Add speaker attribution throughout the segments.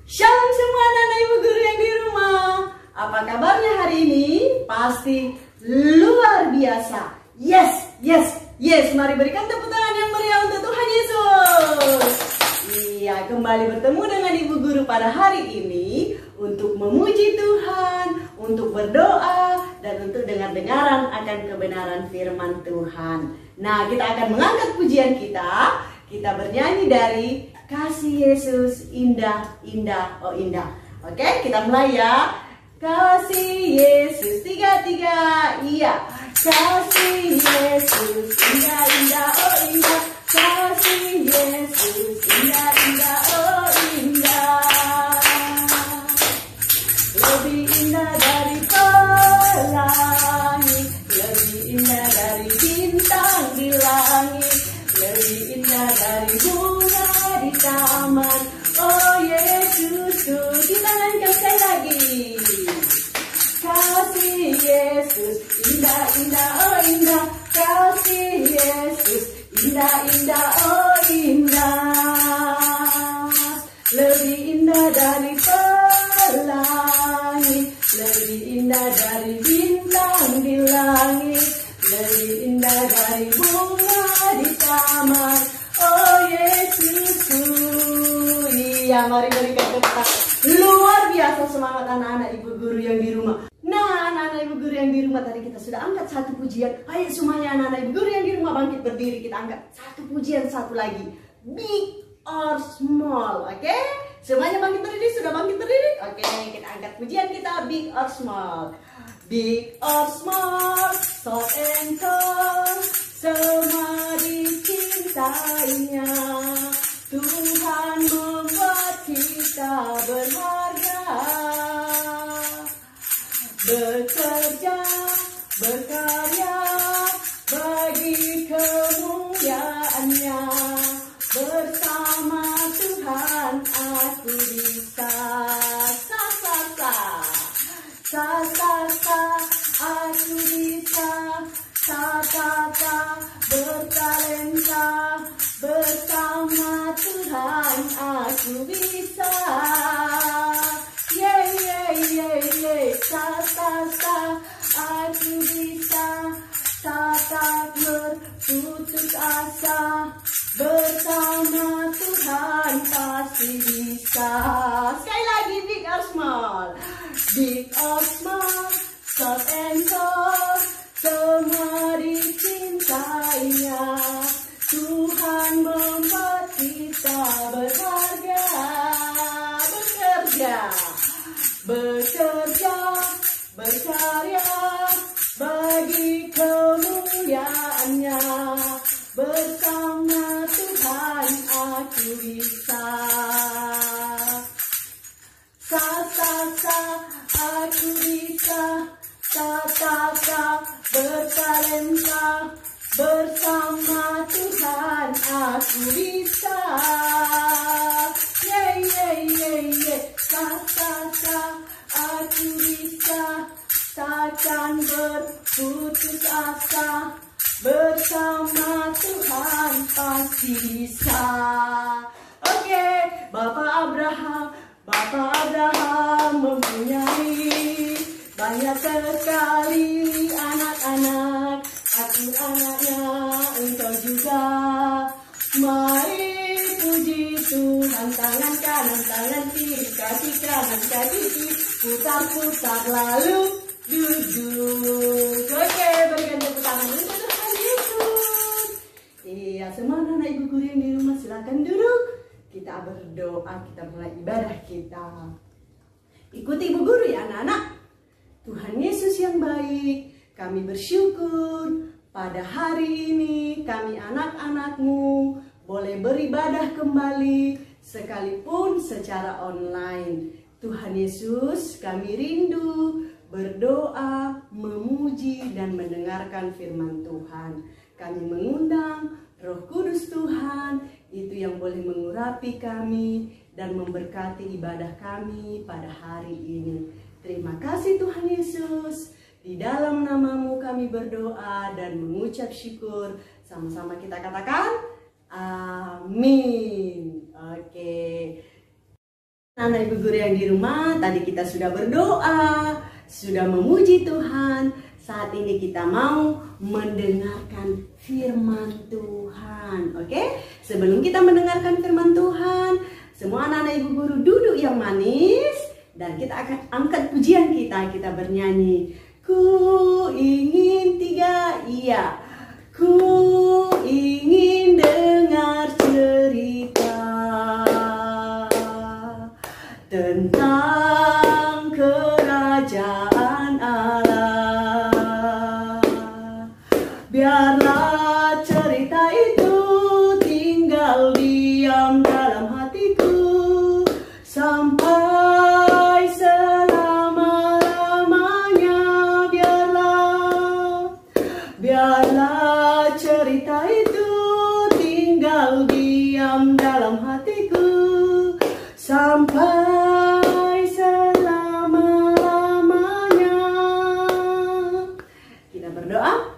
Speaker 1: Shalom semua anak-anak ibu guru yang di rumah. Apa kabarnya hari ini? Pasti luar biasa. Yes. Mari berikan tepuk tangan yang meriah untuk Tuhan Yesus. Iya, kembali bertemu dengan ibu guru pada hari ini untuk memuji Tuhan, untuk berdoa, dan untuk dengar-dengaran akan kebenaran firman Tuhan. Nah, kita akan mengangkat pujian kita. Kita bernyanyi dari Kasih Yesus indah, indah, oh indah. Oke, kita mulai ya. Kasih Yesus, tiga, iya. Kasih Yesus indah, indah, oh indah. Kasih Yesus indah, indah, oh indah. Lebih indah dari pelangi, lebih indah dari bintang di langit, lebih indah dari bunga di taman. Oh Yesusku, kita nyanyikan sekali lagi. Kasih Yesus indah, indah, oh indah. Kasih Yesus indah, indah, oh indah. Lebih indah dari pelangi, lebih indah dari bintang di langit, lebih indah dari bunga di taman. Oh Yesusku. Iya, mari berikan tepuk tangan. Luar biasa semangat anak-anak ibu guru yang di rumah. Nah, anak-anak ibu guru yang di rumah, tadi kita sudah angkat satu pujian. Ayo semuanya anak-anak ibu guru yang di rumah bangkit berdiri. Kita angkat satu pujian, satu lagi. Big or small, oke? Semuanya bangkit berdiri, sudah bangkit berdiri? Oke, kita angkat pujian kita, big or small. Big or small, short and tall, semua dicintainya. Tuhan membuat kita berharga, bekerja, berkarya bagi kemuliaannya. Bersama Tuhan aku bisa. Aku bisa. Bertalenta. Bersama Tuhan aku bisa. Aku bisa. Tak berputus asa. Bersama Tuhan pasti bisa. Sekali lagi, big or small. Big or small, short and tall, semua dicintainya. Tuhan membuat kita berharga. Bekerja, berkarya bagi kemuliaannya. Bersama Tuhan aku bisa. Aku bisa. Bertalenta. Bersama Tuhan aku bisa. Aku bisa. Takkan berputus asa. Bersama Tuhan pasti bisa. Oke, Bapak Abraham mempunyai banyak sekali anak-anak. Aku anaknya, engkau juga. Mari puji Tuhan, tangan kanan, tangan kiri, kaki kanan, kaki kiri, putar-putar lalu duduk. Oke, berikan tepuk tangan untuk Tuhan Yesus. Iya, semua anak ibu guru yang di rumah silakan duduk. Kita berdoa, kita mulai ibadah kita. Ikuti ibu guru ya anak-anak. Tuhan Yesus yang baik, kami bersyukur pada hari ini kami anak-anakmu boleh beribadah kembali sekalipun secara online. Tuhan Yesus, kami rindu berdoa, memuji dan mendengarkan firman Tuhan. Kami mengundang Roh Kudus Tuhan itu yang boleh mengurapi kami dan memberkati ibadah kami pada hari ini. Terima kasih Tuhan Yesus. Di dalam namamu kami berdoa dan mengucap syukur. Sama-sama kita katakan amin. Oke. Anak ibu guru yang di rumah, tadi kita sudah berdoa, sudah memuji Tuhan. Saat ini kita mau mendengarkan firman Tuhan. Oke? Sebelum kita mendengarkan firman Tuhan, semua anak-anak ibu guru duduk yang manis. Dan kita akan angkat pujian kita. Kita bernyanyi. Ku ingin tiga, iya. Ku ingin dengar cerita tentang kerajaan Allah. Biarlah cerita itu tinggal diam dalam hatiku sampai selama-lamanya. Biarlah cerita itu tinggal diam dalam hatiku sampai selama-lamanya. Kita berdoa.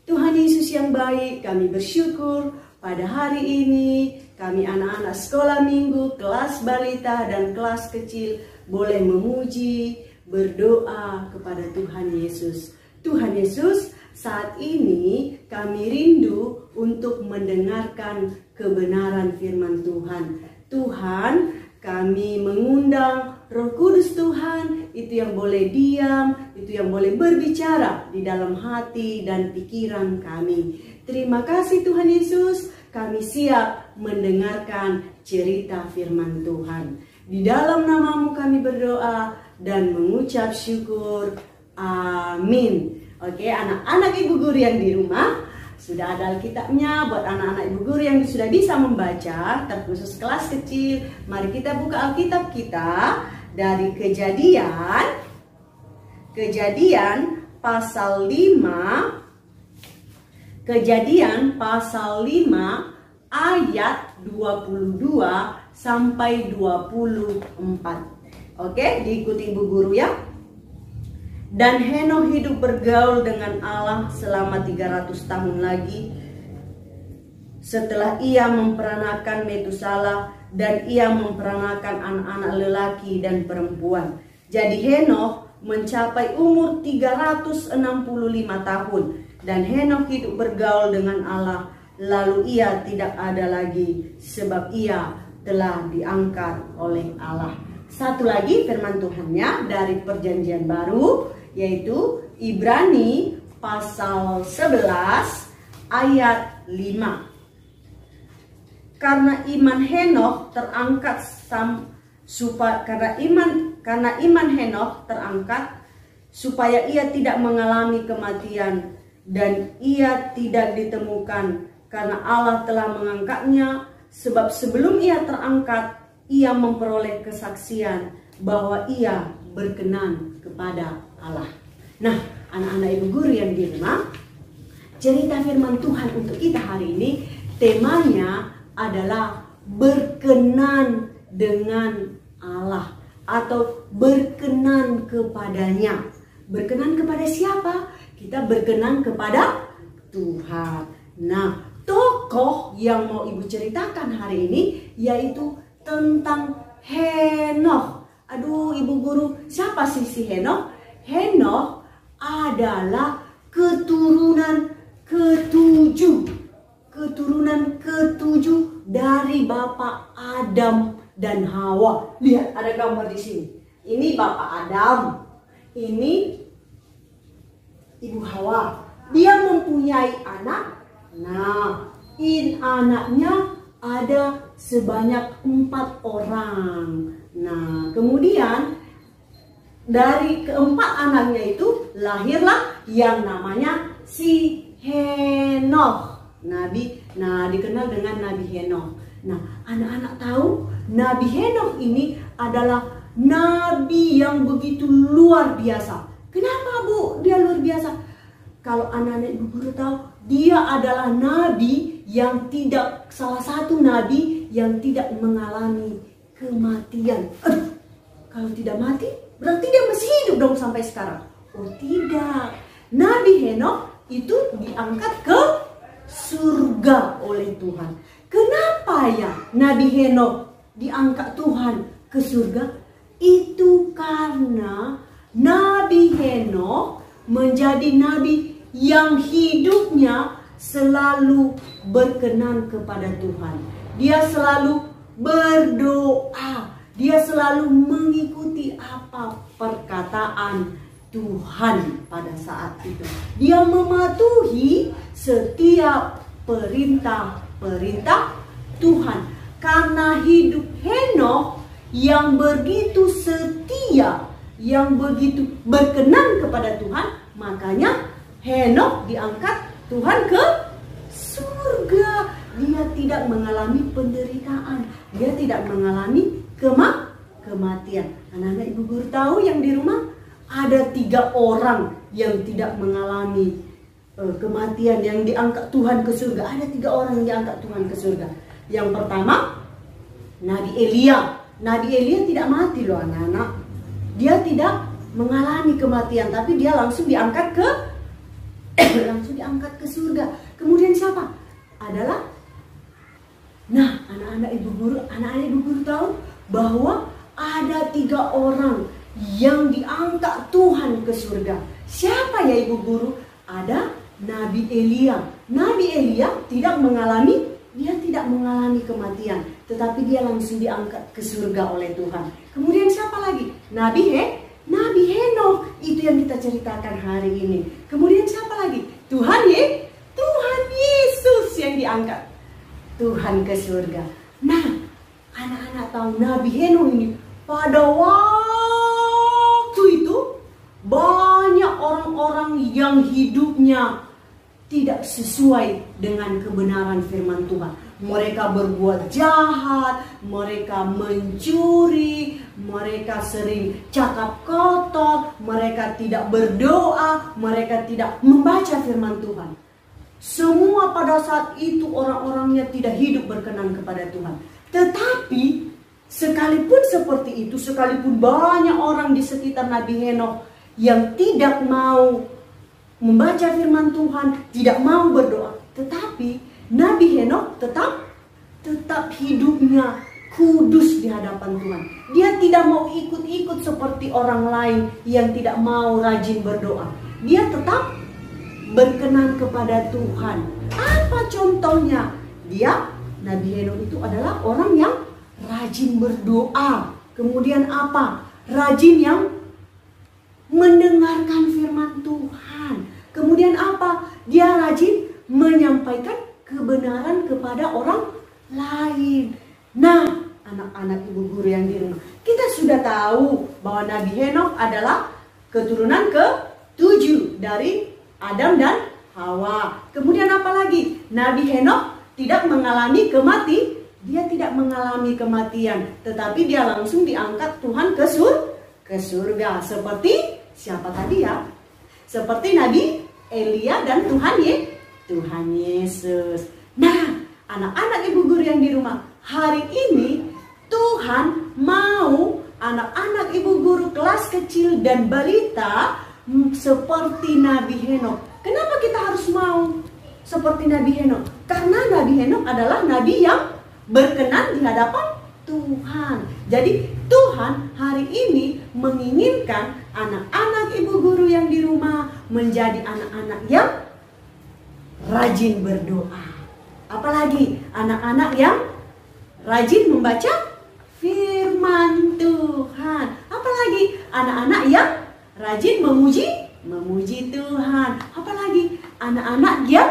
Speaker 1: Tuhan Yesus yang baik, kami bersyukur pada hari ini kami anak-anak sekolah minggu, kelas balita dan kelas kecil boleh memuji, berdoa kepada Tuhan Yesus. Tuhan Yesus, saat ini kami rindu untuk mendengarkan kebenaran firman Tuhan. Tuhan, kami mengundang Roh Kudus Tuhan, itu yang boleh diam, itu yang boleh berbicara di dalam hati dan pikiran kami. Terima kasih Tuhan Yesus, kami siap mendengarkan cerita firman Tuhan. Di dalam namamu kami berdoa dan mengucap syukur. Amin. Oke, anak-anak ibu guru yang di rumah, sudah ada Alkitabnya buat anak-anak ibu guru yang sudah bisa membaca, terkhusus kelas kecil. Mari kita buka Alkitab kita dari Kejadian pasal 5. Kejadian pasal 5 ayat 22 sampai 24. Oke, diikuti ibu guru ya. Dan Henokh hidup bergaul dengan Allah selama 300 tahun lagi setelah ia memperanakan Metusalah dan ia memperanakan anak-anak lelaki dan perempuan. Jadi Henokh mencapai umur 365 tahun dan Henokh hidup bergaul dengan Allah, lalu ia tidak ada lagi sebab ia telah diangkat oleh Allah. Satu lagi firman Tuhannya dari Perjanjian Baru, yaitu Ibrani pasal 11 ayat 5. Karena iman Henokh terangkat karena iman Henokh terangkat supaya ia tidak mengalami kematian dan ia tidak ditemukan karena Allah telah mengangkatnya, sebab sebelum ia terangkat ia memperoleh kesaksian bahwa ia berkenan kepada Allah. Nah, anak-anak ibu guru yang di rumah, cerita firman Tuhan untuk kita hari ini temanya adalah berkenan dengan Allah atau berkenan kepadanya. Berkenan kepada siapa? Kita berkenan kepada Tuhan. Nah, tokoh yang mau ibu ceritakan hari ini yaitu tentang Henokh. Aduh ibu guru, siapa sih si Henokh? Henokh adalah keturunan ketujuh dari Bapak Adam dan Hawa. Lihat ada gambar di sini. Ini Bapak Adam, ini Ibu Hawa. Dia mempunyai anak. Nah, anaknya ada sebanyak 4 orang. Nah, kemudian dari keempat anaknya itu lahirlah yang namanya si Henokh. Dikenal dengan Nabi Henokh. Nah, anak-anak tahu Nabi Henokh ini adalah nabi yang begitu luar biasa. Kenapa Bu dia luar biasa? Kalau anak-anak ibu guru tahu, dia adalah nabi yang salah satu nabi yang tidak mengalami kematian. Kalau tidak mati, berarti dia masih hidup dong sampai sekarang. Oh tidak, Nabi Henokh itu diangkat ke surga oleh Tuhan. Kenapa ya Nabi Henokh diangkat Tuhan
Speaker 2: ke surga? Itu karena Nabi Henokh menjadi nabi yang hidupnya selalu berkenan kepada Tuhan. Dia selalu berdoa. Dia selalu mengikuti apa perkataan Tuhan pada saat itu. Dia mematuhi setiap perintah-perintah Tuhan. Karena hidup Henokh yang begitu setia, yang begitu berkenan kepada Tuhan, makanya Henokh diangkat Tuhan ke surga. Dia tidak mengalami penderitaan, dia tidak mengalami kematian. Anak-anak ibu guru tahu yang di rumah ada 3 orang yang tidak mengalami kematian, yang diangkat Tuhan ke surga. Ada 3 orang yang diangkat Tuhan ke surga. Yang pertama, Nabi Elia. Nabi Elia tidak mati loh anak-anak. Dia tidak mengalami kematian, tapi dia langsung diangkat ke surga. Kemudian siapa? Adalah, nah anak-anak ibu guru tahu bahwa ada 3 orang yang diangkat Tuhan ke surga. Siapa ya ibu guru? Ada Nabi Elia. Nabi Elia tidak mengalami kematian, tetapi dia langsung diangkat ke surga oleh Tuhan. Kemudian siapa lagi? Nabi Henokh. Itu yang kita ceritakan hari ini. Kemudian siapa lagi? Tuhan Yesus yang diangkat Tuhan ke surga. Nah, anak-anak tahu Nabi Henokh ini pada waktu itu banyak orang-orang yang hidupnya tidak sesuai dengan kebenaran firman Tuhan. Mereka berbuat jahat, mereka mencuri, mereka sering cakap kotor, mereka tidak berdoa, mereka tidak membaca firman Tuhan. Semua pada saat itu orang-orangnya tidak hidup berkenan kepada Tuhan. Tetapi sekalipun seperti itu, sekalipun banyak orang di sekitar Nabi Henokh yang tidak mau membaca firman Tuhan, tidak mau berdoa, tetapi Nabi Henokh tetap hidupnya kudus di hadapan Tuhan. Dia tidak mau ikut-ikut seperti orang lain yang tidak mau rajin berdoa. Dia tetap berkenan kepada Tuhan. Apa contohnya? Nabi Henokh itu adalah orang yang rajin berdoa. Kemudian apa? Rajin yang mendengarkan firman Tuhan. Kemudian apa? Dia rajin menyampaikan kebenaran kepada orang lain. Nah, anak-anak ibu guru yang di rumah, kita sudah tahu bahwa Nabi Henokh adalah keturunan ke-7 dari Adam dan Hawa. Kemudian apa lagi? Nabi Henokh tidak mengalami dia tidak mengalami kematian, tetapi dia langsung diangkat Tuhan ke surga. Seperti siapa tadi ya? Seperti Nabi Elia dan Tuhan Yesus. Nah, anak-anak ibu guru yang di rumah, hari ini Tuhan mau anak-anak ibu guru kelas kecil dan balita seperti Nabi Henokh. Kenapa kita harus mau seperti Nabi Henokh? Karena Nabi Henokh adalah nabi yang berkenan di hadapan Tuhan. Jadi Tuhan hari ini menginginkan anak-anak ibu guru yang di rumah menjadi anak-anak yang rajin berdoa. Apalagi anak-anak yang rajin membaca firman Tuhan. Apalagi anak-anak yang rajin memuji Tuhan. Apalagi anak-anak yang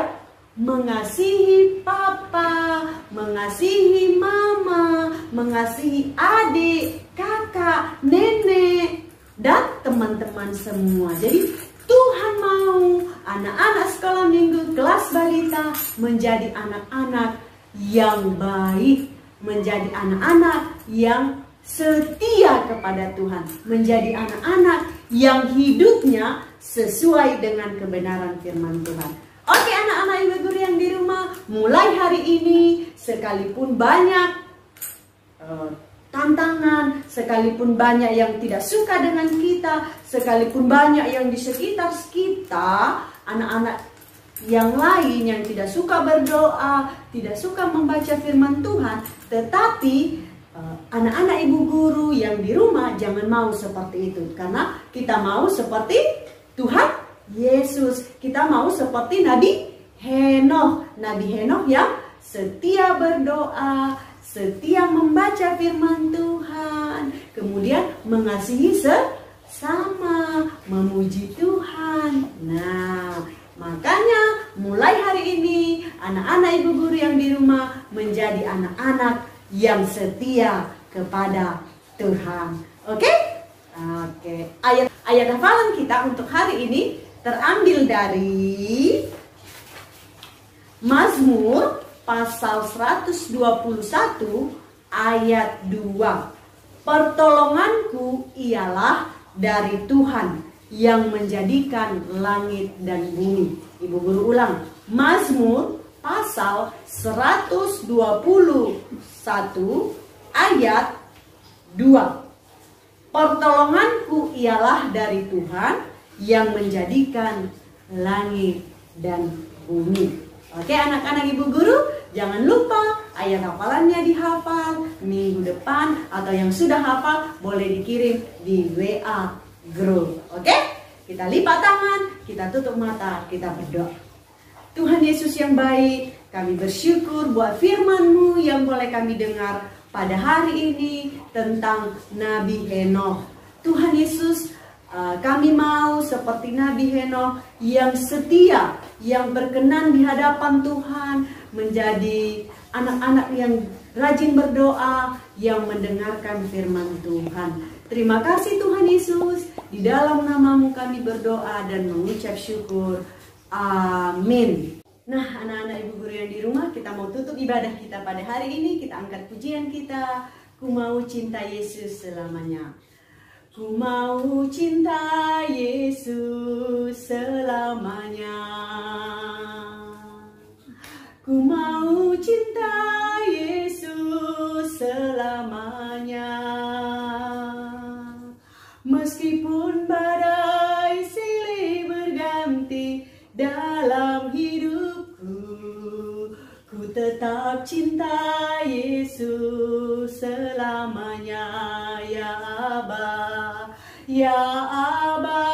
Speaker 2: mengasihi papa, mengasihi mama, mengasihi adik, kakak, nenek, dan teman-teman semua. Jadi Tuhan mau anak-anak sekolah minggu kelas balita menjadi anak-anak yang baik, menjadi anak-anak yang setia kepada Tuhan, menjadi anak-anak yang hidupnya sesuai dengan kebenaran firman Tuhan. Oke anak-anak ibu guru yang di rumah, mulai hari ini sekalipun banyak tantangan, sekalipun banyak yang tidak suka dengan kita, sekalipun banyak yang di sekitar kita, anak-anak yang lain yang tidak suka berdoa, tidak suka membaca firman Tuhan, tetapi anak-anak ibu guru yang di rumah jangan mau seperti itu, karena kita mau seperti Tuhan Yesus. Kita mau seperti Nabi Henokh. Nabi Henokh yang setia berdoa, setia membaca firman Tuhan, kemudian mengasihi sesama, memuji Tuhan. Nah, makanya mulai hari ini anak-anak ibu guru yang di rumah menjadi anak-anak yang setia kepada Tuhan. Oke? Oke. Ayat hafalan kita untuk hari ini terambil dari Mazmur pasal 121 ayat 2. Pertolonganku ialah dari Tuhan yang menjadikan langit dan bumi. Ibu guru ulang. Mazmur pasal 121 ayat 2. Pertolonganku ialah dari Tuhan yang menjadikan langit dan bumi. Oke anak-anak ibu guru, jangan lupa ayat hafalannya dihafal minggu depan, atau yang sudah hafal boleh dikirim di WA group. Oke? Kita lipat tangan, kita tutup mata, kita berdoa. Tuhan Yesus yang baik, kami bersyukur buat firman-Mu yang boleh kami dengar pada hari ini tentang Nabi Henokh. Tuhan Yesus, kami mau seperti Nabi Henokh yang setia, yang berkenan di hadapan Tuhan, menjadi anak-anak yang rajin berdoa, yang mendengarkan firman Tuhan. Terima kasih Tuhan Yesus, di dalam nama-Mu kami berdoa dan mengucap syukur. Amin. Nah, anak-anak ibu guru yang di rumah, kita mau tutup ibadah kita pada hari ini. Kita angkat pujian kita, Ku mau cinta Yesus selamanya. Ku mau cinta Yesus selamanya. Ku mau cinta Yesus selamanya. Meskipun badai silih berganti dalam hidupku, ku tetap cinta Yesus selamanya. Ya Aba, ya Aba,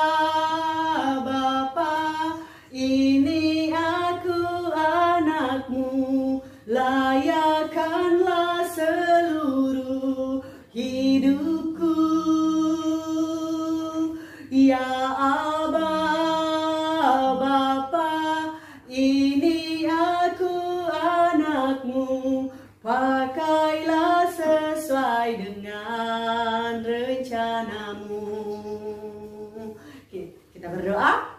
Speaker 2: Bapa, ini aku anakmu, layakkanlah seluruh hidupku. Ya Aba, Bapa, ini aku anakmu, pakailah sesuai dengan rencanamu. Kita berdoa.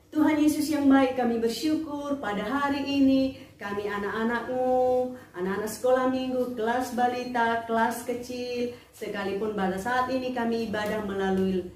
Speaker 2: Tuhan Yesus yang baik, kami bersyukur pada hari ini kami anak-anak-Mu, anak-anak sekolah minggu, kelas balita, kelas kecil, sekalipun pada saat ini kami ibadah melalui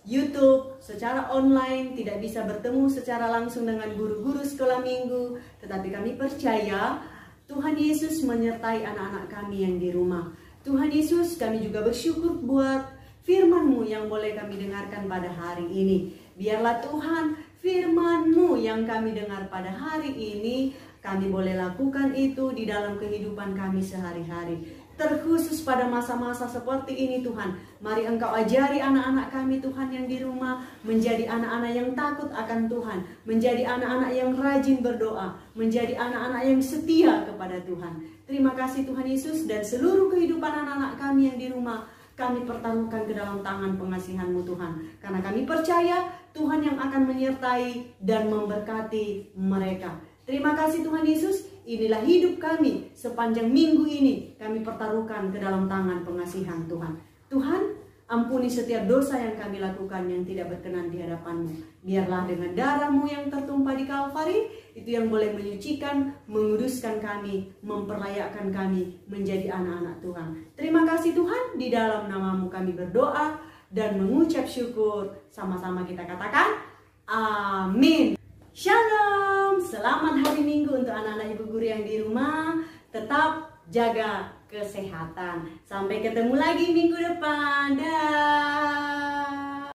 Speaker 2: YouTube secara online, tidak bisa bertemu secara langsung dengan guru-guru sekolah minggu, tetapi kami percaya Tuhan Yesus menyertai anak-anak kami yang di rumah. Tuhan Yesus, kami juga bersyukur buat firman-Mu yang boleh kami dengarkan pada hari ini. Biarlah Tuhan, firman-Mu yang kami dengar pada hari ini, kami boleh lakukan itu di dalam kehidupan kami sehari-hari. Terkhusus pada masa-masa seperti ini Tuhan, mari Engkau ajari anak-anak kami Tuhan yang di rumah menjadi anak-anak yang takut akan Tuhan, menjadi anak-anak yang rajin berdoa, menjadi anak-anak yang setia kepada Tuhan. Terima kasih Tuhan Yesus, dan seluruh kehidupan anak-anak kami yang di rumah kami pertaruhkan ke dalam tangan pengasihan-Mu Tuhan, karena kami percaya Tuhan yang akan menyertai dan memberkati mereka. Terima kasih Tuhan Yesus. Inilah hidup kami sepanjang minggu ini, kami pertaruhkan ke dalam tangan pengasihan Tuhan. Tuhan, ampuni setiap dosa yang kami lakukan yang tidak berkenan di hadapan-Mu. Biarlah dengan darah-Mu yang tertumpah di Kalvari, itu yang boleh menyucikan, menguduskan kami, memperlayakkan kami menjadi anak-anak Tuhan. Terima kasih Tuhan, di dalam nama-Mu kami berdoa dan mengucap syukur. Sama-sama kita katakan, amin. Shalom, selamat hari Minggu untuk anak-anak ibu guru yang di rumah. Tetap jaga kesehatan. Sampai ketemu lagi minggu depan. Dah.